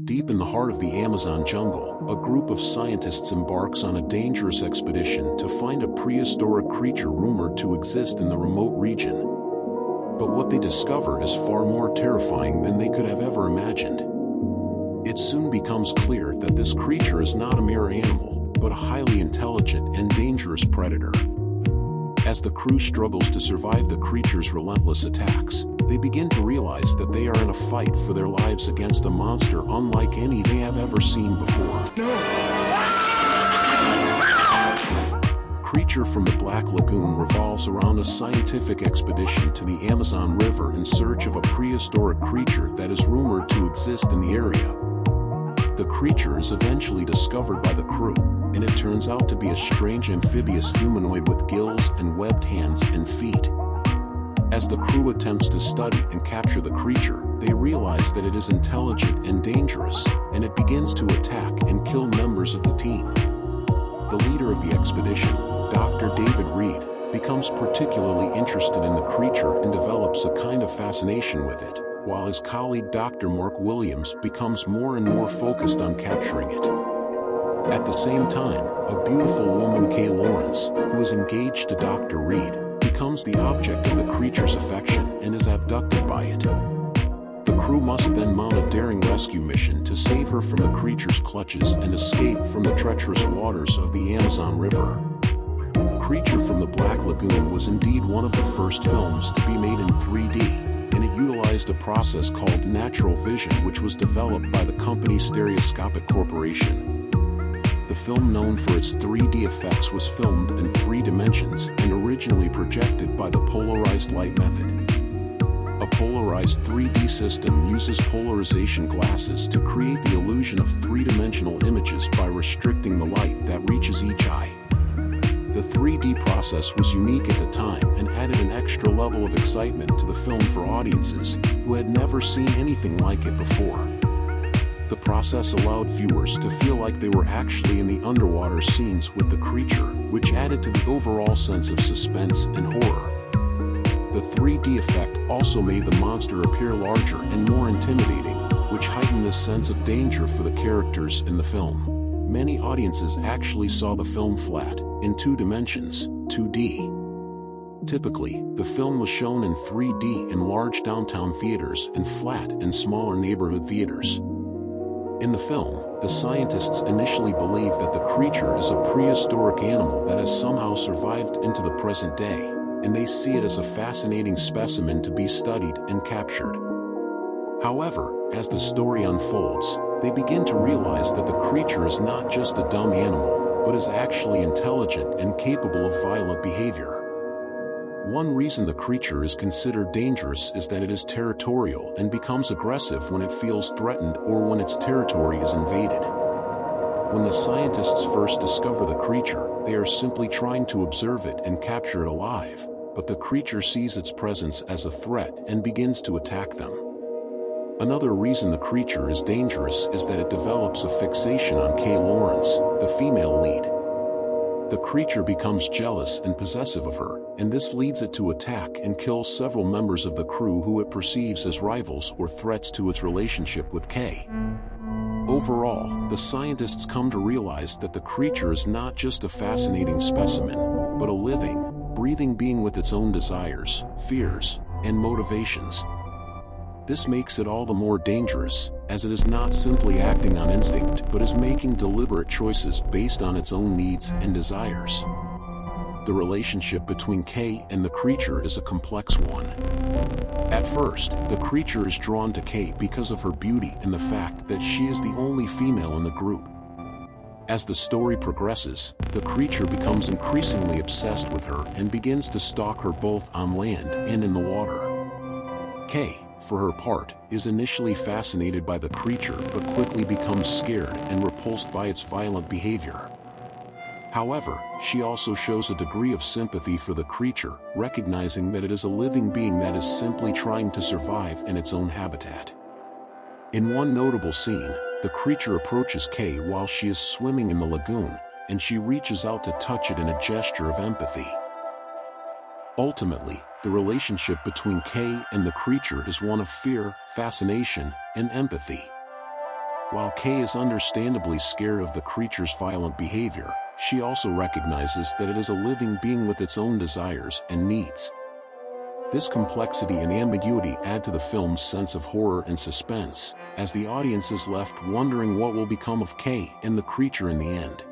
Deep in the heart of the Amazon jungle, a group of scientists embarks on a dangerous expedition to find a prehistoric creature rumored to exist in the remote region. But what they discover is far more terrifying than they could have ever imagined. It soon becomes clear that this creature is not a mere animal, but a highly intelligent and dangerous predator. As the crew struggles to survive the creature's relentless attacks, they begin to realize that they are in a fight for their lives against a monster unlike any they have ever seen before. Creature from the Black Lagoon revolves around a scientific expedition to the Amazon River in search of a prehistoric creature that is rumored to exist in the area. The creature is eventually discovered by the crew, and it turns out to be a strange amphibious humanoid with gills and webbed hands and feet. As the crew attempts to study and capture the creature, they realize that it is intelligent and dangerous, and it begins to attack and kill members of the team. The leader of the expedition, Dr. David Reed, becomes particularly interested in the creature and develops a kind of fascination with it, while his colleague Dr. Mark Williams becomes more and more focused on capturing it. At the same time, a beautiful woman, Kay Lawrence, who is engaged to Dr. Reed, becomes the object of the creature's affection and is abducted by it. The crew must then mount a daring rescue mission to save her from the creature's clutches and escape from the treacherous waters of the Amazon River. Creature from the Black Lagoon was indeed one of the first films to be made in 3D, and it utilized a process called natural vision, which was developed by the company Stereoscopic Corporation. The film, known for its 3D effects, was filmed in 3 dimensions and originally projected by the polarized light method. A polarized 3D system uses polarization glasses to create the illusion of 3-dimensional images by restricting the light that reaches each eye. The 3D process was unique at the time and added an extra level of excitement to the film for audiences who had never seen anything like it before. The process allowed viewers to feel like they were actually in the underwater scenes with the creature, which added to the overall sense of suspense and horror. The 3D effect also made the monster appear larger and more intimidating, which heightened the sense of danger for the characters in the film. Many audiences actually saw the film flat, in 2 dimensions, 2D. Typically, the film was shown in 3D in large downtown theaters and flat in smaller neighborhood theaters. In the film, the scientists initially believe that the creature is a prehistoric animal that has somehow survived into the present day, and they see it as a fascinating specimen to be studied and captured. However, as the story unfolds, they begin to realize that the creature is not just a dumb animal, but is actually intelligent and capable of violent behavior. One reason the creature is considered dangerous is that it is territorial and becomes aggressive when it feels threatened or when its territory is invaded. When the scientists first discover the creature, they are simply trying to observe it and capture it alive, but the creature sees its presence as a threat and begins to attack them. Another reason the creature is dangerous is that it develops a fixation on Kay Lawrence, the female lead. The creature becomes jealous and possessive of her, and this leads it to attack and kill several members of the crew who it perceives as rivals or threats to its relationship with Kay. Overall, the scientists come to realize that the creature is not just a fascinating specimen, but a living, breathing being with its own desires, fears, and motivations. This makes it all the more dangerous, as it is not simply acting on instinct but is making deliberate choices based on its own needs and desires. The relationship between Kay and the creature is a complex one. At first, the creature is drawn to Kay because of her beauty and the fact that she is the only female in the group. As the story progresses, the creature becomes increasingly obsessed with her and begins to stalk her both on land and in the water. Kay, for her part, is initially fascinated by the creature but quickly becomes scared and repulsed by its violent behavior. However, she also shows a degree of sympathy for the creature, recognizing that it is a living being that is simply trying to survive in its own habitat. In one notable scene, the creature approaches Kay while she is swimming in the lagoon, and she reaches out to touch it in a gesture of empathy. Ultimately, the relationship between Kay and the creature is one of fear, fascination, and empathy. While Kay is understandably scared of the creature's violent behavior, she also recognizes that it is a living being with its own desires and needs. This complexity and ambiguity add to the film's sense of horror and suspense, as the audience is left wondering what will become of Kay and the creature in the end.